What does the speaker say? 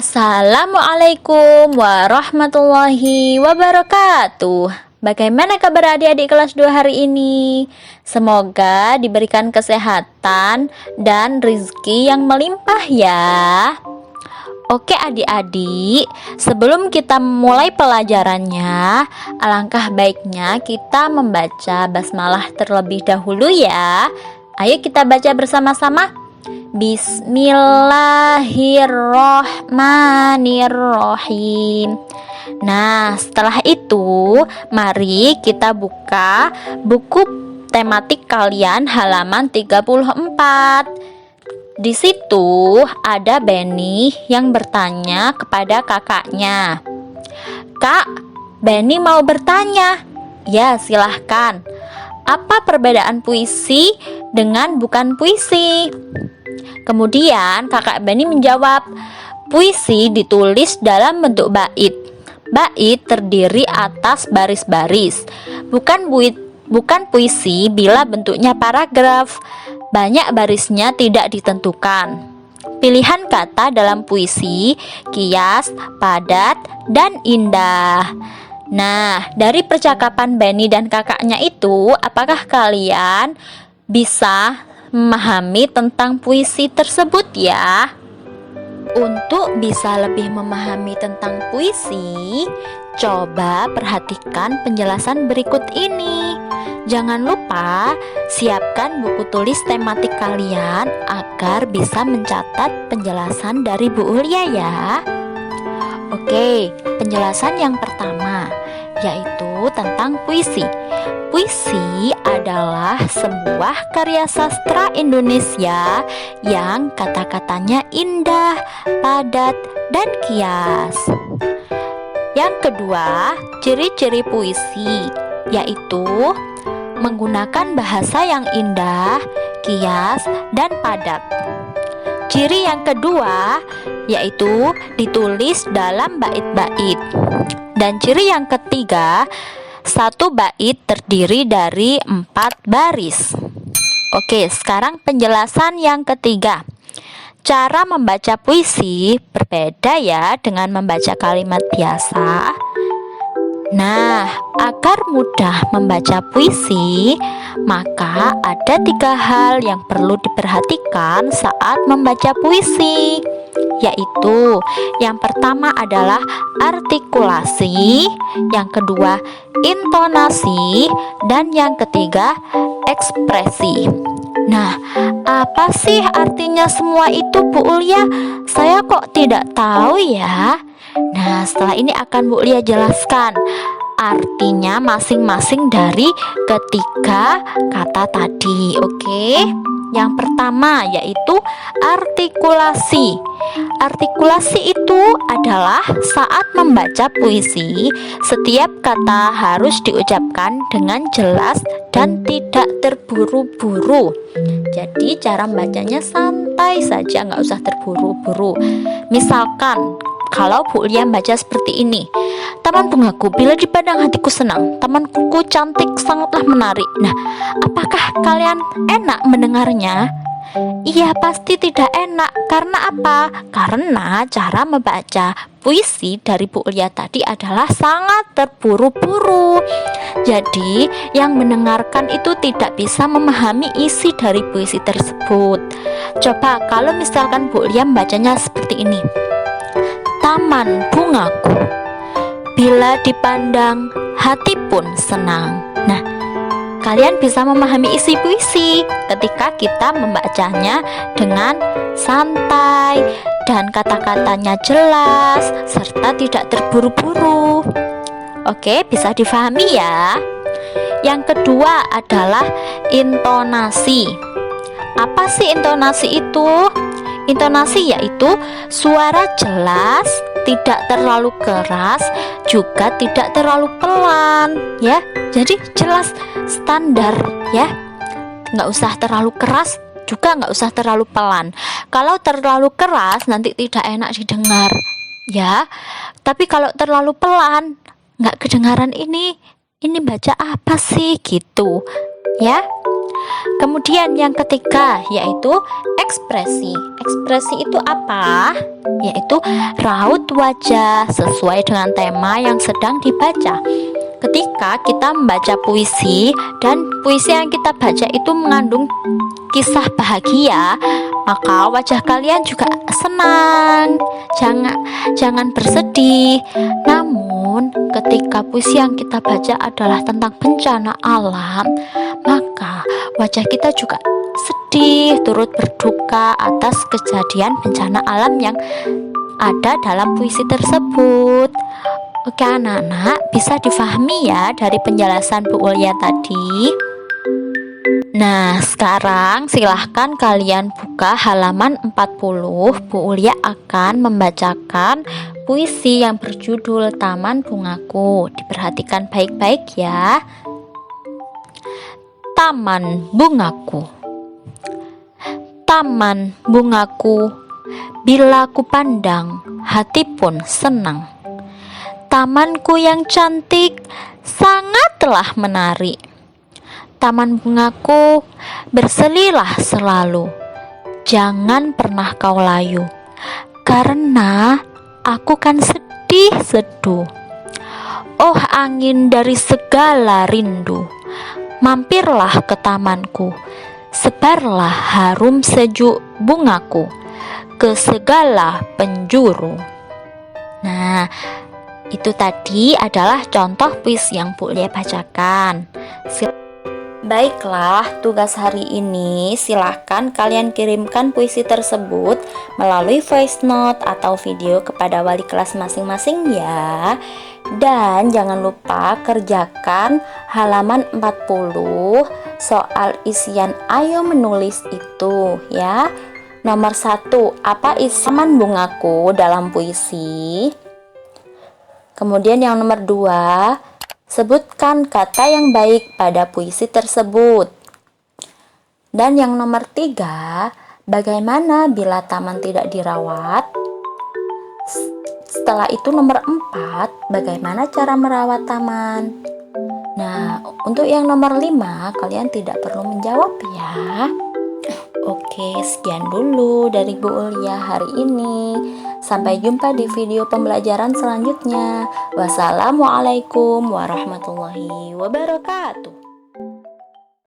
Assalamualaikum warahmatullahi wabarakatuh. Bagaimana kabar adik-adik kelas 2 hari ini? Semoga diberikan kesehatan dan rezeki yang melimpah ya. Oke adik-adik, sebelum kita mulai pelajarannya, alangkah baiknya kita membaca basmalah terlebih dahulu ya. Ayo kita baca bersama-sama. Bismillahirrohmanirrohim. Nah, setelah itu mari kita buka buku tematik kalian halaman 34. Di situ ada Benny yang bertanya kepada kakaknya. "Kak, Benny mau bertanya." "Ya, silahkan. Apa perbedaan puisi dengan bukan puisi?" Kemudian kakak Benny menjawab, "Puisi ditulis dalam bentuk bait. Bait terdiri atas baris-baris. Bukan puisi bila bentuknya paragraf. Banyak barisnya tidak ditentukan. Pilihan kata dalam puisi kias, padat, dan indah." Nah, dari percakapan Benny dan kakaknya itu, apakah kalian bisa memahami tentang puisi tersebut ya? Untuk bisa lebih memahami tentang puisi, coba perhatikan penjelasan berikut ini. Jangan lupa siapkan buku tulis tematik kalian agar bisa mencatat penjelasan dari Bu Ulia ya. Oke, penjelasan yang pertama yaitu tentang puisi. Puisi adalah sebuah karya sastra Indonesia yang kata-katanya indah, padat, dan kias. Yang kedua, ciri-ciri puisi yaitu menggunakan bahasa yang indah, kias, dan padat. Ciri yang kedua yaitu ditulis dalam bait-bait. Dan ciri yang ketiga, satu bait terdiri dari 4 baris. Oke, sekarang penjelasan yang ketiga. Cara membaca puisi berbeda ya dengan membaca kalimat biasa. Nah, agar mudah membaca puisi, maka ada 3 hal yang perlu diperhatikan saat membaca puisi, yaitu yang pertama adalah artikulasi, yang kedua intonasi, dan yang ketiga ekspresi. Nah, apa sih artinya semua itu Bu Ulia? Saya kok tidak tahu ya. Nah, setelah ini akan Bu Ulia jelaskan artinya masing-masing dari ketiga kata tadi. Oke. Yang pertama yaitu artikulasi. Artikulasi itu adalah saat membaca puisi, setiap kata harus diucapkan dengan jelas dan tidak terburu-buru. Jadi cara membacanya santai saja, nggak usah terburu-buru. Misalkan kalau Bu Ulia baca seperti ini, "Taman bungaku, bila dipandang hatiku senang, taman kuku cantik sangatlah menarik." Nah, apakah kalian enak mendengarnya? Iya, pasti tidak enak. Karena apa? Karena cara membaca puisi dari Bu Ulia tadi adalah sangat terburu-buru. Jadi, yang mendengarkan itu tidak bisa memahami isi dari puisi tersebut. Coba kalau misalkan Bu Ulia membacanya seperti ini. "Taman bungaku, bila dipandang hati pun senang." Nah, kalian bisa memahami isi puisi ketika kita membacanya dengan santai dan kata-katanya jelas serta tidak terburu-buru. Oke, bisa difahami ya. Yang kedua adalah intonasi. Apa sih intonasi itu? Intonasi yaitu suara jelas, tidak terlalu keras, juga tidak terlalu pelan ya. Jadi jelas standar ya. Nggak usah terlalu keras, juga nggak usah terlalu pelan. Kalau terlalu keras nanti tidak enak didengar ya. Tapi kalau terlalu pelan, nggak kedengaran ini baca apa sih gitu ya. Kemudian yang ketiga yaitu ekspresi. Ekspresi itu apa? Yaitu raut wajah sesuai dengan tema yang sedang dibaca. Ketika kita membaca puisi dan puisi yang kita baca itu mengandung kisah bahagia, maka wajah kalian juga senang. Jangan bersedih. Namun ketika puisi yang kita baca adalah tentang bencana alam, maka wajah kita juga sedih, turut berduka atas kejadian bencana alam yang ada dalam puisi tersebut. Oke anak-anak, bisa difahami ya dari penjelasan Bu Ulia tadi. Nah, sekarang silahkan kalian buka halaman 40. Bu Ulia akan membacakan puisi yang berjudul Taman Bungaku. Diperhatikan baik-baik ya. Taman Bungaku. Taman bungaku, bila ku pandang, hati pun senang. Tamanku yang cantik sangatlah menarik. Taman bungaku, berselilah selalu. Jangan pernah kau layu, karena aku kan sedih seduh. Oh angin dari segala rindu, mampirlah ke tamanku. Sebarlah harum sejuk bungaku ke segala penjuru. Nah, itu tadi adalah contoh puisi yang Bu Ulia bacakan. Baiklah, tugas hari ini silahkan kalian kirimkan puisi tersebut melalui voice note atau video kepada wali kelas masing-masing ya. Dan jangan lupa kerjakan halaman 40 soal isian ayo menulis itu ya. Nomor 1, apa isi taman bungaku dalam puisi? Kemudian yang nomor 2, sebutkan kata yang baik pada puisi tersebut. Dan yang nomor 3, bagaimana bila taman tidak dirawat? Setelah itu nomor 4, bagaimana cara merawat taman? Nah, untuk yang nomor 5, kalian tidak perlu menjawab ya. Oke, sekian dulu dari Bu Ulia hari ini. Sampai jumpa di video pembelajaran selanjutnya. Wassalamualaikum warahmatullahi wabarakatuh.